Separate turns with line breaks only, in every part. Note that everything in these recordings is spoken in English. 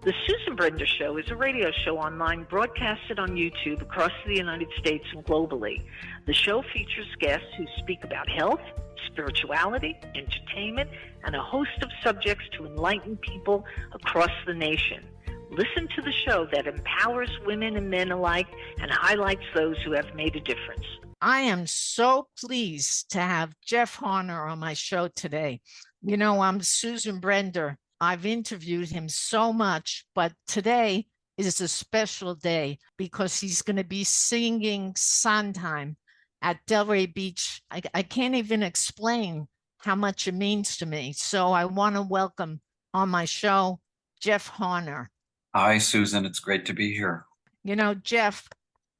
The Susan Brender Show is a radio show online broadcasted on YouTube across the United States and globally. The show features guests who speak about health, spirituality, entertainment, and a host of subjects to enlighten people across the nation. Listen to the show that empowers women and men alike and highlights those who have made a difference. I am so pleased to have Jeff Harnar on my show today. You know, I'm Susan Brender. I've interviewed him so much, but today is a special day because he's going to be singing Sondheim at Delray Beach. I can't even explain how much it means to me. So I want to welcome on my show, Jeff Harnar.
Hi, Susan. It's great to be here.
You know, Jeff,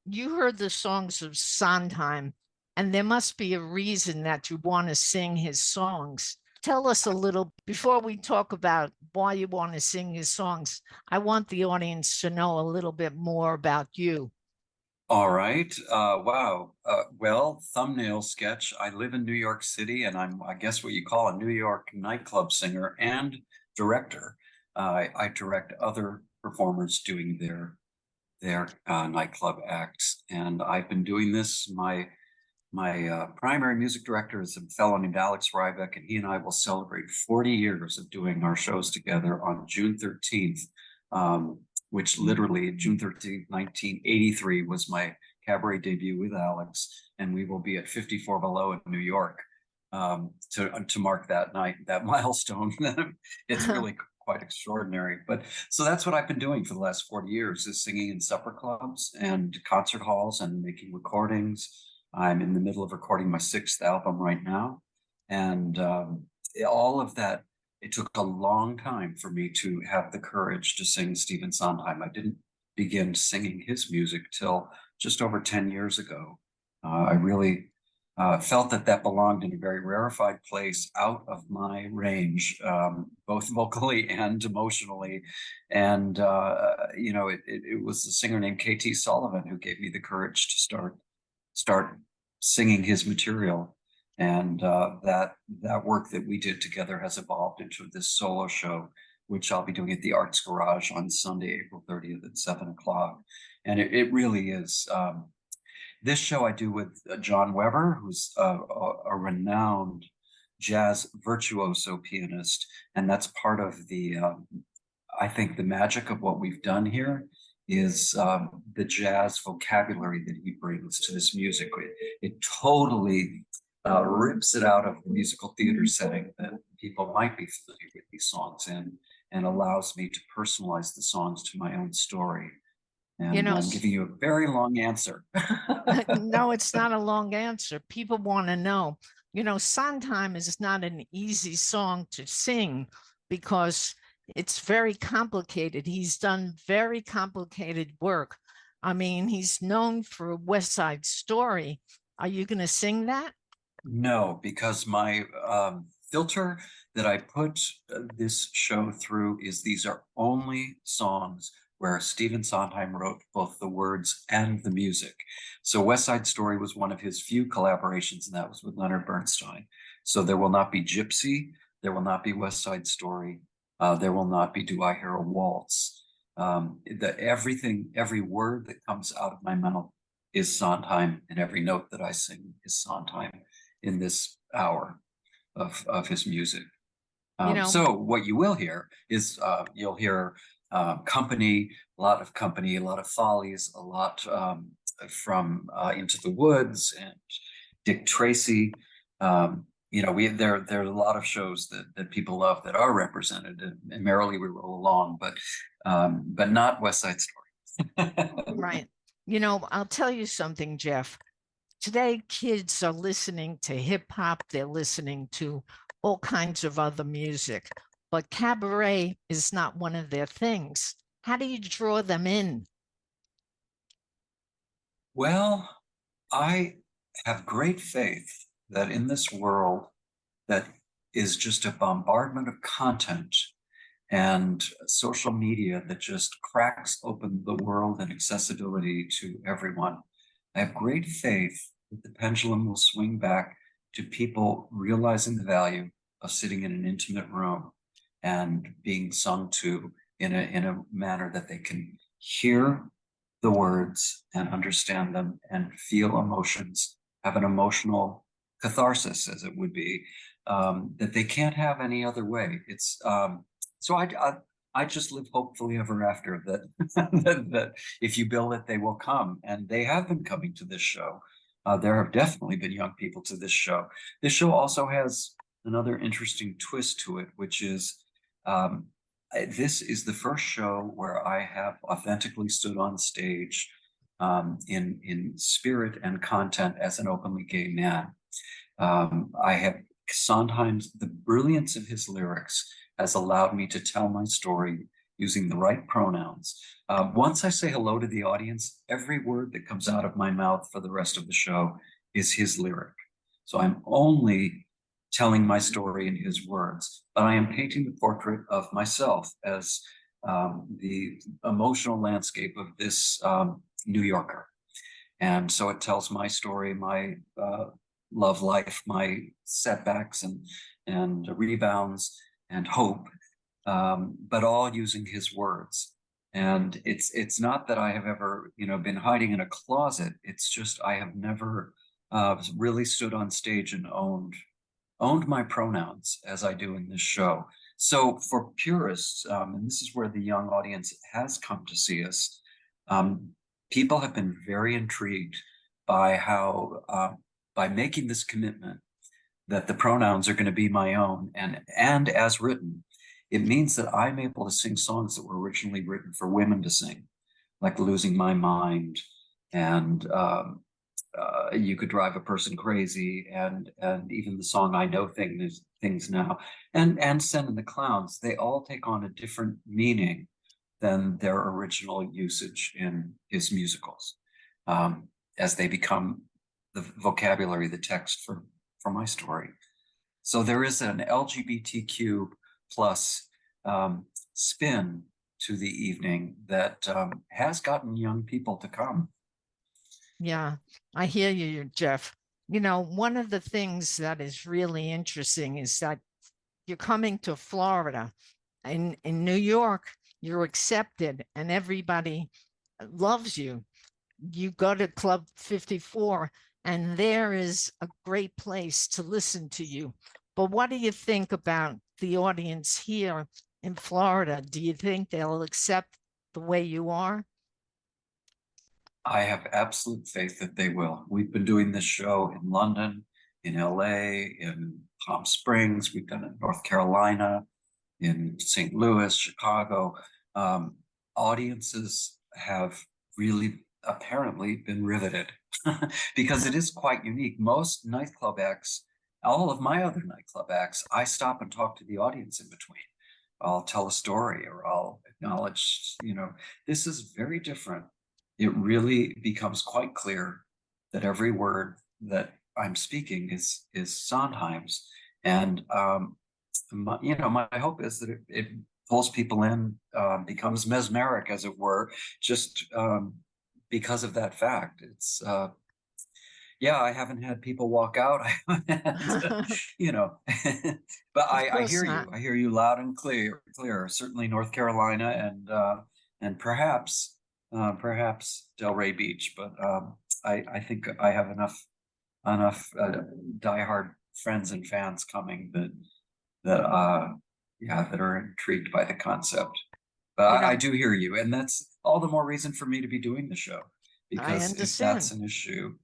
you heard the songs of Sondheim, and there must be a reason that you want to sing his songs. Tell us a little, before we talk about why you want to sing his songs, I want the audience to know a little bit more about you.
All right. Wow. Well, thumbnail sketch. I live in New York City, and I'm, I guess, what you call a New York nightclub singer and director. I direct other performers doing their nightclub acts, and I've been doing this. My primary music director is a fellow named Alex Rybeck, and he and I will celebrate 40 years of doing our shows together on June 13th, which literally June 13th, 1983 was my cabaret debut with Alex, and we will be at 54 Below in New York to mark that night, that milestone. It's really quite extraordinary. But so that's what I've been doing for the last 40 years, is singing in supper clubs and concert halls and making recordings. I'm in the middle of recording my 6th album right now. And all of that, it took a long time for me to have the courage to sing Stephen Sondheim. I didn't begin singing his music till just over 10 years ago. I really felt that belonged in a very rarefied place out of my range, both vocally and emotionally. And, you know, it was a singer named K.T. Sullivan who gave me the courage to start singing his material, and that work that we did together has evolved into this solo show, which I'll be doing at the Arts Garage on Sunday, April 30th at 7 o'clock. And it really is. This show I do with Jon Weber, who's a renowned jazz virtuoso pianist, and that's part of the I think the magic of what we've done here is the jazz vocabulary that he brings to this music. It totally rips it out of the musical theater setting that people might be familiar with these songs in, and allows me to personalize the songs to my own story. And you know, I'm giving you a very long answer.
No, it's not a long answer. People want to know. You know, Sondheim is not an easy song to sing because it's very complicated. He's done very complicated work. I mean, he's known for West Side Story. Are you going to sing that?
No, because my filter that I put this show through is these are only songs where Stephen Sondheim wrote both the words and the music. So West Side Story was one of his few collaborations, and that was with Leonard Bernstein. So there will not be Gypsy, there will not be West Side Story, there will not be Do I Hear a Waltz. Everything, every word that comes out of my mouth is Sondheim, and every note that I sing is Sondheim in this hour of his music. You know, so what you will hear is you'll hear company, a lot of follies, a lot from Into the Woods and Dick Tracy. You know, there are a lot of shows that people love that are represented, and Merrily We Roll Along, but not West Side Story.
Right. You know, I'll tell you something, Jeff. Today, kids are listening to hip hop. They're listening to all kinds of other music, but cabaret is not one of their things. How do you draw them in?
Well, I have great faith that in this world that is just a bombardment of content and social media that just cracks open the world and accessibility to everyone, I have great faith that the pendulum will swing back to people realizing the value of sitting in an intimate room and being sung to in a manner that they can hear the words and understand them and feel emotions, have an emotional catharsis, as it would be, that they can't have any other way. It's so I just live hopefully ever after that that if you build it, they will come, and they have been coming to this show. There have definitely been young people to this show. This show also has another interesting twist to it, which is this is the first show where I have authentically stood on stage in spirit and content as an openly gay man. I have Sondheim's, the brilliance of his lyrics has allowed me to tell my story using the right pronouns. Once I say hello to the audience, every word that comes out of my mouth for the rest of the show is his lyric. So I'm only telling my story in his words, but I am painting the portrait of myself as the emotional landscape of this New Yorker. And so it tells my story, my love life, my setbacks and rebounds and hope, but all using his words. And it's not that I have ever, been hiding in a closet. It's just I have never really stood on stage and owned my pronouns as I do in this show. So for purists, and this is where the young audience has come to see us, people have been very intrigued by how, by making this commitment that the pronouns are going to be my own and as written, it means that I'm able to sing songs that were originally written for women to sing, like Losing My Mind and You Could Drive a Person Crazy, and even the song I Know Things Now, and Send in the Clowns. They all take on a different meaning than their original usage in his musicals, as they become the vocabulary, the text for my story. So there is an LGBTQ plus spin to the evening that has gotten young people to come.
Yeah, I hear you, Jeff. One of the things that is really interesting is that you're coming to Florida. In New York, you're accepted and everybody loves you. You go to Club 54 and there is a great place to listen to you. But what do you think about the audience here in Florida? Do you think they'll accept the way you are?
I have absolute faith that they will. We've been doing this show in London, in LA, in Palm Springs. We've done it in North Carolina, in St. Louis, Chicago. Audiences have really apparently been riveted because it is quite unique. Most nightclub acts, all of my other nightclub acts, I stop and talk to the audience in between. I'll tell a story or I'll acknowledge, this is very different. It really becomes quite clear that every word that I'm speaking is Sondheim's. And, my hope is that it pulls people in, becomes mesmeric, as it were, just because of that fact. It's, I haven't had people walk out. I haven't had, but I hear you. I hear you loud and clear. Certainly North Carolina and perhaps Delray Beach, but I think I have enough diehard friends and fans coming that are intrigued by the concept. But I do hear you, and that's all the more reason for me to be doing the show, because if that's an issue.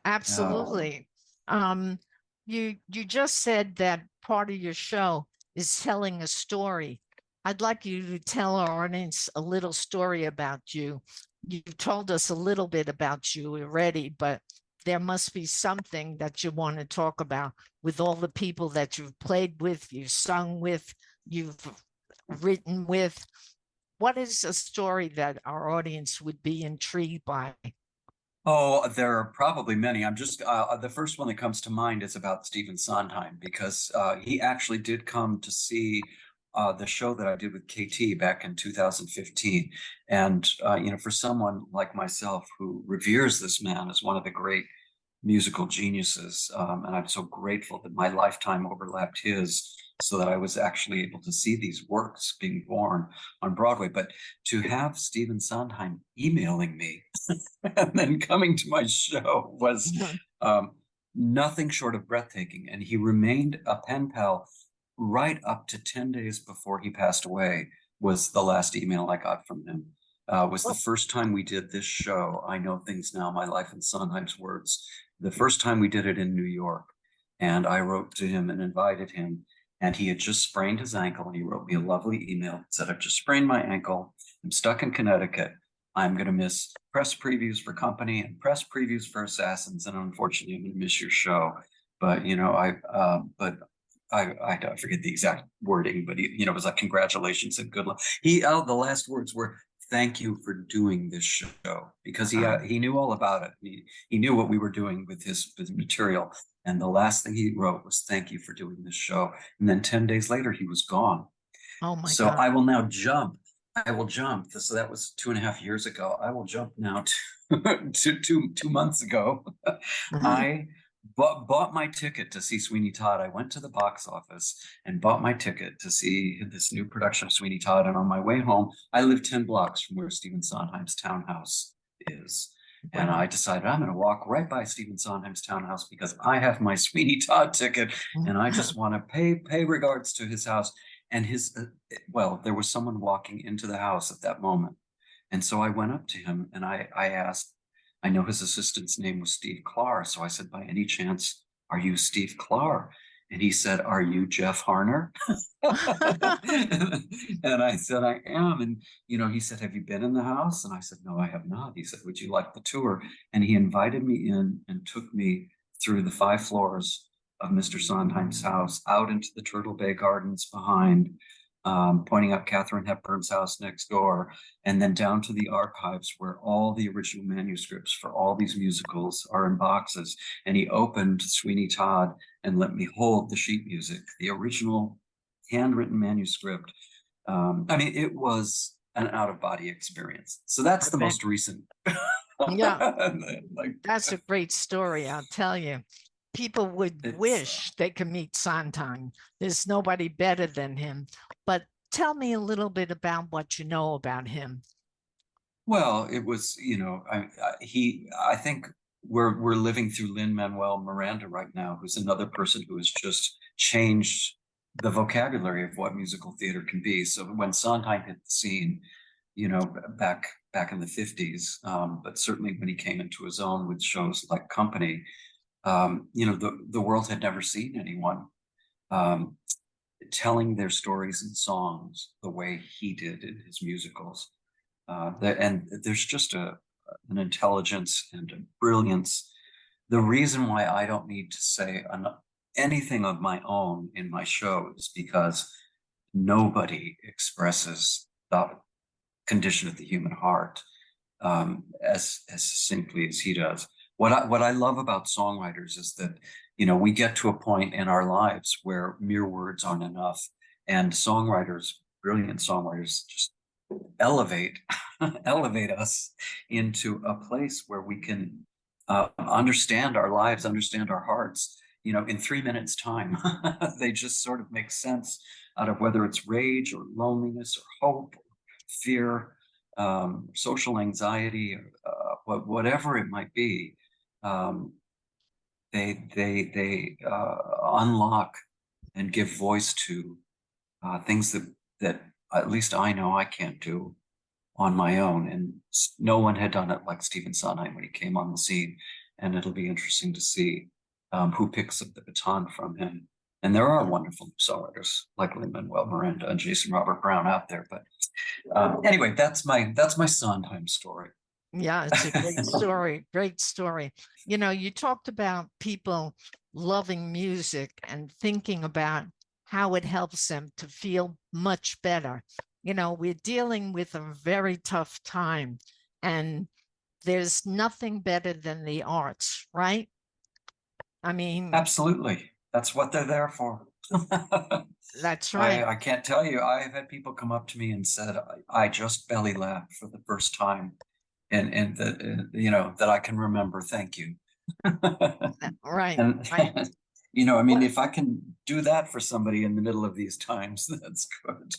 Absolutely. You just said that part of your show is telling a story. I'd like you to tell our audience a little story about you. You've told us a little bit about you already, but there must be something that you want to talk about with all the people that you've played with, you've sung with, you've written with. What is a story that our audience would be intrigued by?
Oh, there are probably many. I'm just, the first one that comes to mind is about Stephen Sondheim, because he actually did come to see the show that I did with KT back in 2015. And, for someone like myself who reveres this man as one of the great musical geniuses. And I'm so grateful that my lifetime overlapped his, so that I was actually able to see these works being born on Broadway. But to have Stephen Sondheim emailing me and then coming to my show was nothing short of breathtaking. And he remained a pen pal right up to 10 days before he passed away, was the last email I got from him. Was the first time we did this show, I Know Things Now, My Life in Sondheim's Words. The first time we did it in New York. And I wrote to him and invited him. And he had just sprained his ankle, and he wrote me a lovely email. He said, I've just sprained my ankle. I'm stuck in Connecticut. I'm going to miss press previews for Company and press previews for Assassins. And unfortunately, I'm going to miss your show. But, you know, I forget the exact wording, but he, you know, it was like, congratulations and good luck. The last words were, thank you for doing this show, because he knew all about it. He knew what we were doing with his material. And the last thing he wrote was, thank you for doing this show. And then 10 days later, he was gone.
Oh my
So
God.
I will now jump. So that was 2.5 years ago. I will jump now to 2 months ago. I bought my ticket to see Sweeney Todd. I went to the box office and bought my ticket to see this new production of Sweeney Todd. And on my way home, I live 10 blocks from where Stephen Sondheim's townhouse is. And I decided I'm going to walk right by Stephen Sondheim's townhouse because I have my Sweeney Todd ticket, and I just want to pay regards to his house. And there was someone walking into the house at that moment. And so I went up to him and I asked, I know his assistant's name was Steve Clark. So I said, by any chance, are you Steve Clark? And he said, are you Jeff Harnar? And I said, I am. And, you know, he said, have you been in the house? And I said, no, I have not. He said, would you like the tour? And he invited me in and took me through the 5 floors of Mr. Sondheim's house, out into the Turtle Bay Gardens behind, pointing out Katharine Hepburn's house next door, and then down to the archives where all the original manuscripts for all these musicals are in boxes. And he opened Sweeney Todd and let me hold the sheet music, the original handwritten manuscript. I mean, it was an out-of-body experience. So that's the most recent.
Yeah, that's a great story, I'll tell you. People would wish they could meet Sondheim. There's nobody better than him. But tell me a little bit about what you know about him.
Well, it was, you know, I think we're living through Lin-Manuel Miranda right now, who's another person who has just changed the vocabulary of what musical theater can be. So when Sondheim hit the scene, you know, back in the 50s, but certainly when he came into his own with shows like Company, you know, the world had never seen anyone telling their stories in songs the way he did in his musicals. And there's just an intelligence and a brilliance. The reason why I don't need to say anything of my own in my show is because nobody expresses the condition of the human heart as succinctly as he does. What I love about songwriters is that, you know, we get to a point in our lives where mere words aren't enough, and songwriters, brilliant songwriters, just elevate us into a place where we can understand our lives, understand our hearts, you know, in 3 minutes time. They just sort of make sense out of whether it's rage or loneliness or hope, or fear, social anxiety, or whatever it might be. They unlock and give voice to things that at least I know I can't do on my own. And no one had done it like Stephen Sondheim when he came on the scene. And it'll be interesting to see who picks up the baton from him. And there are wonderful songwriters like Lin-Manuel Miranda and Jason Robert Brown out there. But anyway, that's my Sondheim story.
Yeah, it's a great story. Great story. You know, you talked about people loving music and thinking about how it helps them to feel much better. You know, we're dealing with a very tough time, and there's nothing better than the arts, right? I mean,
absolutely. That's what they're there for.
That's right.
I can't tell you. I've had people come up to me and said, I just belly laughed for the first time. And that, you know, that I can remember. Thank you.
Right,
And,
right.
I mean,
What
if I can do that for somebody in the middle of these times, that's good.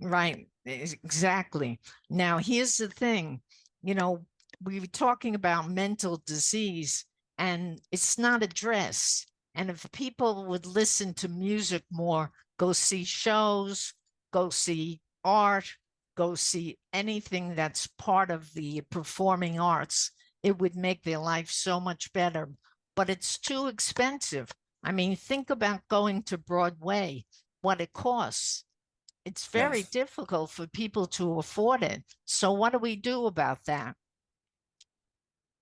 Right, exactly. Now, here's the thing, you know, we were talking about mental disease and it's not addressed. And if people would listen to music more, go see shows, go see art, go see anything that's part of the performing arts, it would make their life so much better. But it's too expensive. I mean, think about going to Broadway, what it costs. It's very
Yes.
difficult for people to afford it. So what do we do about that?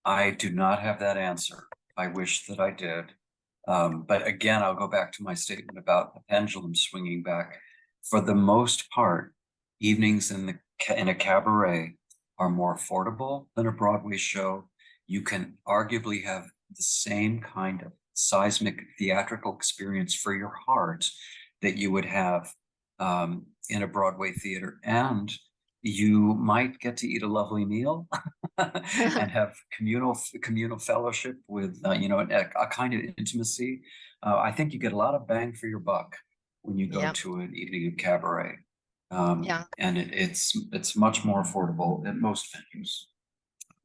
I do not have that answer. I wish that I did. But again, I'll go back to my statement about the pendulum swinging back. For the most part, evenings in a cabaret are more affordable than a Broadway show. You can arguably have the same kind of seismic theatrical experience for your heart that you would have in a Broadway theater, and you might get to eat a lovely meal and have communal fellowship with a kind of intimacy. I think you get a lot of bang for your buck when you go
Yeah,
to an evening of cabaret,
yeah.
and it's much more affordable at most venues.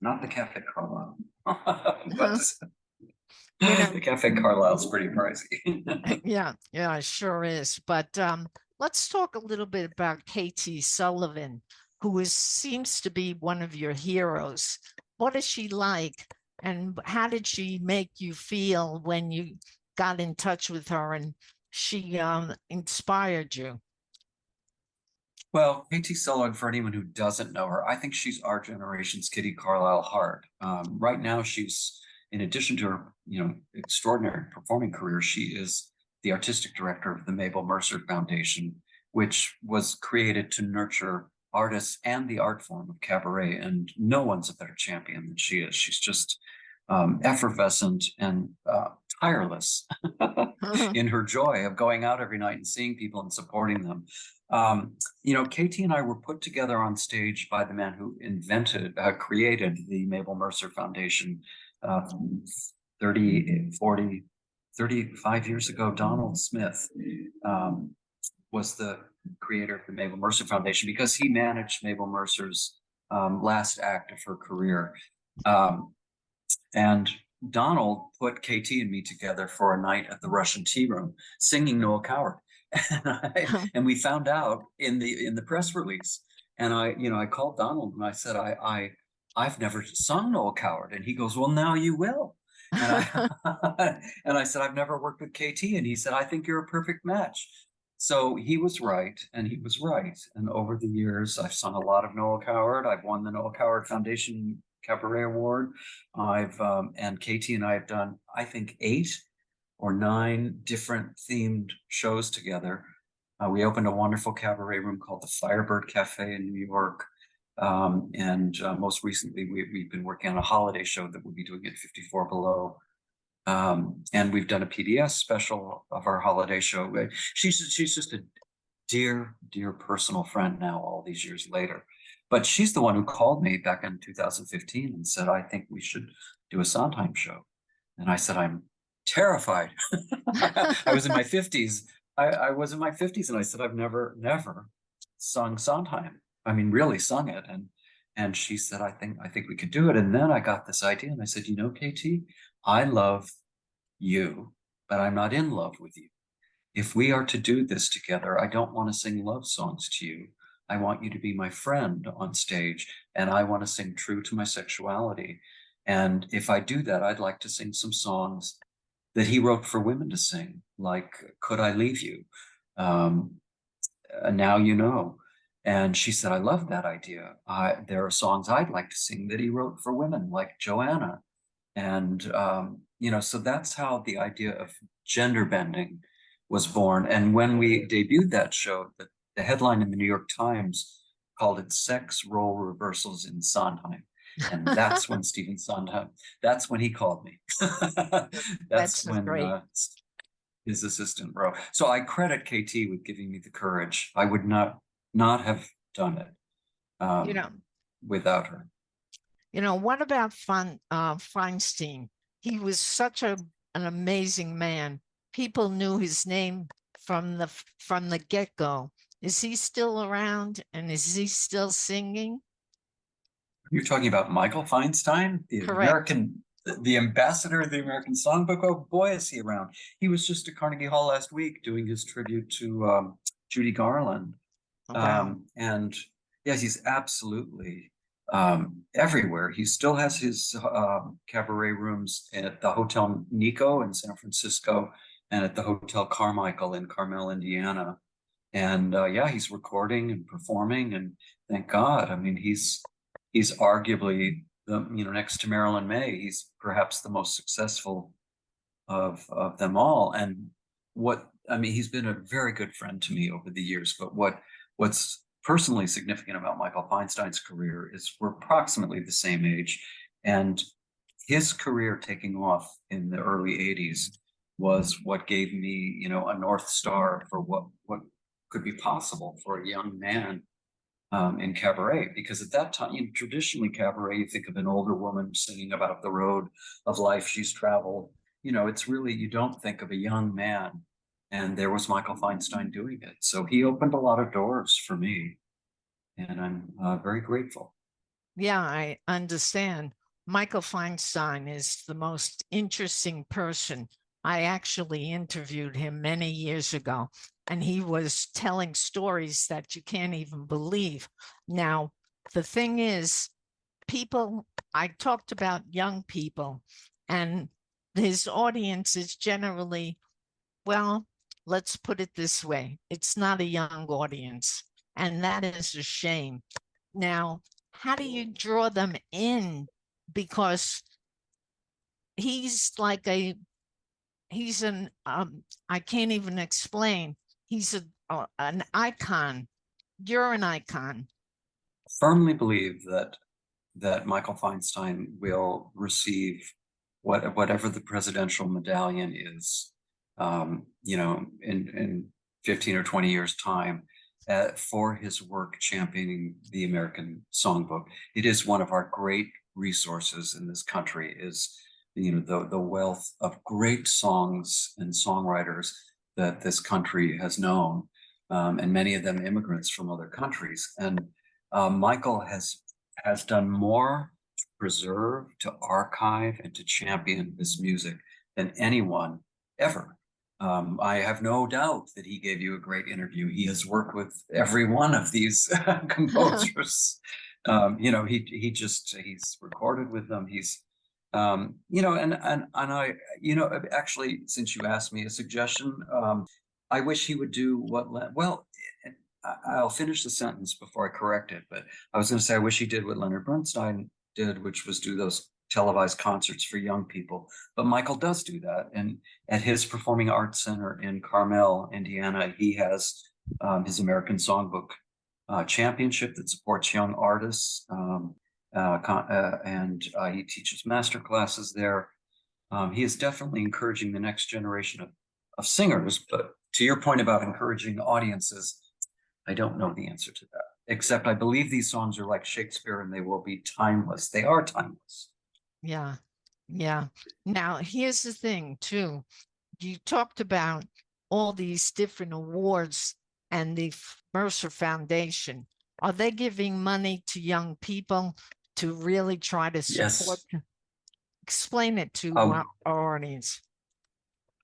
Not the Cafe Carlyle, but
You know,
the Cafe Carlyle is pretty pricey.
yeah, yeah, it sure is. But let's talk a little bit about Katie Sullivan, who seems to be one of your heroes. What is she like? And how did she make you feel when you got in touch with her and she inspired you?
Well, Katie Sullivan, for anyone who doesn't know her, I think she's our generation's Kitty Carlisle Hart. Right now, she's, in addition to her, extraordinary performing career, she is the artistic director of the Mabel Mercer Foundation, which was created to nurture artists and the art form of cabaret. And no one's a better champion than she is. She's just effervescent and tireless in her joy of going out every night and seeing people and supporting them. Katie and I were put together on stage by the man who created the Mabel Mercer Foundation 30, 40, 35 years ago. Donald Smith was the creator of the Mabel Mercer Foundation because he managed Mabel Mercer's last act of her career. And Donald put KT and me together for a night at the Russian Tea Room, singing Noel Coward, and we found out in the press release. And I called Donald and I said, I've never sung Noel Coward, and he goes, well, now you will. And I and I said, I've never worked with KT, and he said, I think you're a perfect match. So he was right, and he was right. And over the years, I've sung a lot of Noel Coward. I've won the Noel Coward Foundation Cabaret Award. And Katie and I have done, I think, 8 or 9 different themed shows together. We opened a wonderful cabaret room called the Firebird Cafe in New York. And most recently, we've been working on a holiday show that we'll be doing at 54 Below. And we've done a PBS special of our holiday show. She's just a dear, dear personal friend now, all these years later. But she's the one who called me back in 2015 and said, I think we should do a Sondheim show. And I said, I'm terrified. I was in my 50s. I was in my 50s, and I said, I've never sung Sondheim. I mean, really sung it. And she said, I think we could do it. And then I got this idea, and I said, KT, I love you, but I'm not in love with you. If we are to do this together, I don't want to sing love songs to you. I want you to be my friend on stage, and I want to sing true to my sexuality. And if I do that, I'd like to sing some songs that he wrote for women to sing, like Could I Leave You? Now You Know. And she said, I love that idea. There are songs I'd like to sing that he wrote for women, like Joanna. And, so that's how the idea of gender bending was born. And when we debuted that show, the headline in the New York Times called it Sex Role Reversals in Sondheim. And that's when Stephen Sondheim, that's when he called me. That's when
great.
His assistant wrote. So I credit KT with giving me the courage. I would not have done it without her.
What about Feinstein? he was such an amazing man. People knew his name from the get-go. Is he still around and is he still singing?
You're talking about Michael Feinstein,
Correct.
the ambassador of the American Songbook. Oh boy, is he around. He was just at Carnegie Hall last week doing his tribute to Judy Garland.
Wow.
And yes, he's absolutely everywhere. He still has his cabaret rooms at the Hotel Nico in San Francisco and at the Hotel Carmichael in Carmel, Indiana. And yeah, he's recording and performing, and thank God. I mean, he's arguably the, next to Marilyn May, he's perhaps the most successful of them all. And he's been a very good friend to me over the years. But what's personally significant about Michael Feinstein's career is we're approximately the same age, and his career taking off in the early 80s was what gave me, a North Star for what could be possible for a young man in cabaret. Because at that time, traditionally cabaret, you think of an older woman singing about the road of life she's traveled. It's really, you don't think of a young man. And there was Michael Feinstein doing it. So he opened a lot of doors for me. And I'm very grateful.
Yeah, I understand. Michael Feinstein is the most interesting person. I actually interviewed him many years ago, and he was telling stories that you can't even believe. Now, the thing is, I talked about young people, and his audience is generally, well, let's put it this way, it's not a young audience, and that is a shame. Now, how do you draw them in? Because he's like I can't even explain. He's an icon. You're an icon.
Firmly believe that Michael Feinstein will receive whatever the presidential medallion is, in 15 or 20 years' time, for his work championing the American Songbook. It is one of our great resources in this country, is the wealth of great songs and songwriters that this country has known, and many of them immigrants from other countries. And Michael has done more to preserve, to archive, and to champion this music than anyone ever. I have no doubt that he gave you a great interview. He has worked with every one of these composers. He's recorded with them. He's, and I, actually, since you asked me a suggestion, I wish he would do I'll finish the sentence before I correct it, but I was going to say, I wish he did what Leonard Bernstein did, which was do those televised concerts for young people. But Michael does do that. And at his Performing Arts Center in Carmel, Indiana, he has his American Songbook championship that supports young artists. And he teaches master classes there. He is definitely encouraging the next generation of singers. But to your point about encouraging audiences, I don't know the answer to that, except I believe these songs are like Shakespeare and they will be timeless. They are timeless.
Yeah. Yeah. Now, here's the thing, too. You talked about all these different awards and the Mercer Foundation. Are they giving money to young people to really try to support?
Yes.
Explain it to our audience.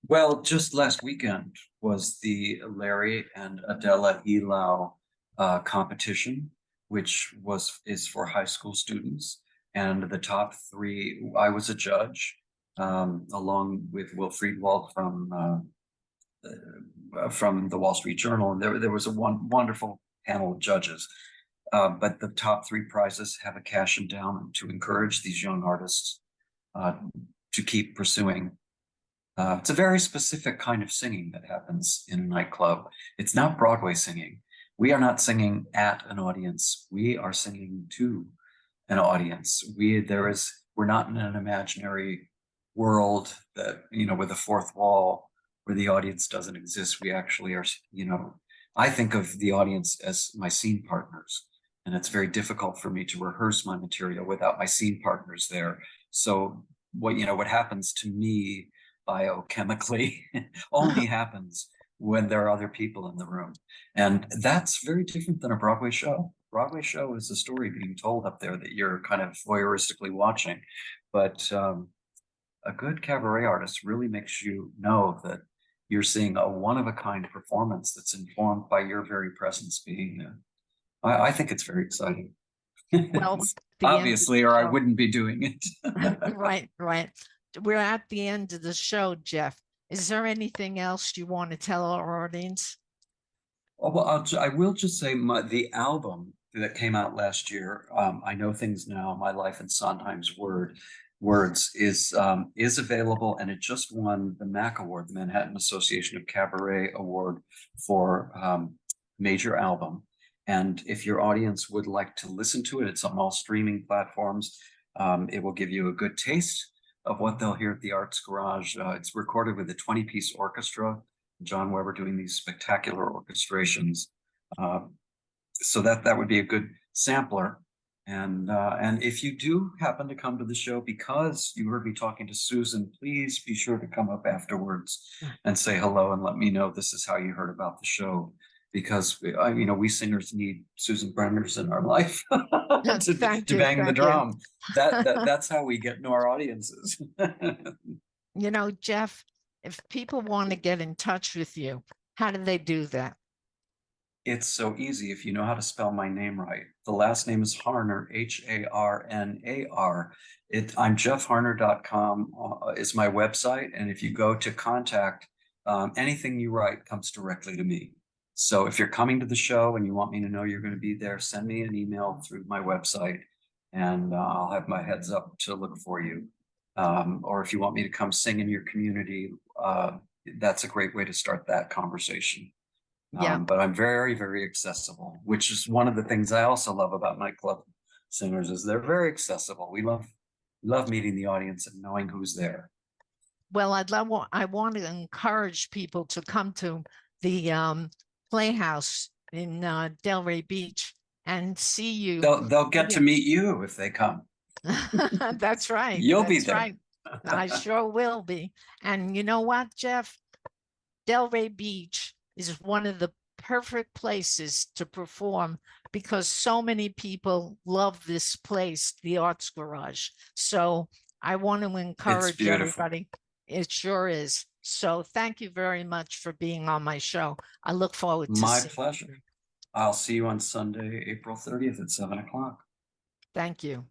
Well, just last weekend was the Larry and Adela Elau competition, which is for high school students. And the top three, I was a judge, along with Will Friedwald from the Wall Street Journal. And there was a wonderful panel of judges. But the top three prizes have a cash endowment to encourage these young artists to keep pursuing. It's a very specific kind of singing that happens in a nightclub. It's not Broadway singing. We are not singing at an audience. We are singing to an audience. We're not in an imaginary world that, with a fourth wall where the audience doesn't exist. We actually are, I think of the audience as my scene partners. And it's very difficult for me to rehearse my material without my scene partners there. So what happens to me biochemically only happens when there are other people in the room. And that's very different than a Broadway show. Broadway show is a story being told up there that you're kind of voyeuristically watching. But a good cabaret artist really makes you know that you're seeing a one-of-a-kind performance that's informed by your very presence being there. I think it's very exciting.
Well,
obviously, or I wouldn't be doing it.
Right. We're at the end of the show, Jeff. Is there anything else you want to tell our audience?
Oh, well, I will just say the album that came out last year, I Know Things Now, My Life in Sondheim's Words, is available, and it just won the MAC Award, the Manhattan Association of Cabaret Award for major album. And if your audience would like to listen to it, it's on all streaming platforms. It will give you a good taste of what they'll hear at the Arts Garage. It's recorded with a 20-piece orchestra, Jon Weber doing these spectacular orchestrations. So that would be a good sampler. And if you do happen to come to the show because you heard me talking to Susan, please be sure to come up afterwards and say hello and let me know this is how you heard about the show. Because we singers need Susan Brenders in our life to bang the drum. That's how we get into our audiences.
Jeff, if people want to get in touch with you, how do they do that?
It's so easy if you know how to spell my name right. The last name is Harnar, Harnar. I'm jeffharnar.com is my website. And if you go to contact, anything you write comes directly to me. So if you're coming to the show and you want me to know you're going to be there, send me an email through my website and I'll have my heads up to look for you. Or if you want me to come sing in your community, that's a great way to start that conversation.
Yeah.
But I'm very, very accessible, which is one of the things I also love about nightclub singers is they're very accessible. We love meeting the audience and knowing who's there.
Well, I want to encourage people to come to the Playhouse in Delray Beach and see you.
They'll get to meet you if they come.
That's right.
You'll be there.
Right. I sure will be. And you know what, Jeff? Delray Beach is one of the perfect places to perform because so many people love this place, the Arts Garage. So I want to encourage everybody. It sure is. So thank you very much for being on my show. I look forward to
my pleasure. I'll see you on Sunday, April 30th at 7:00.
Thank you.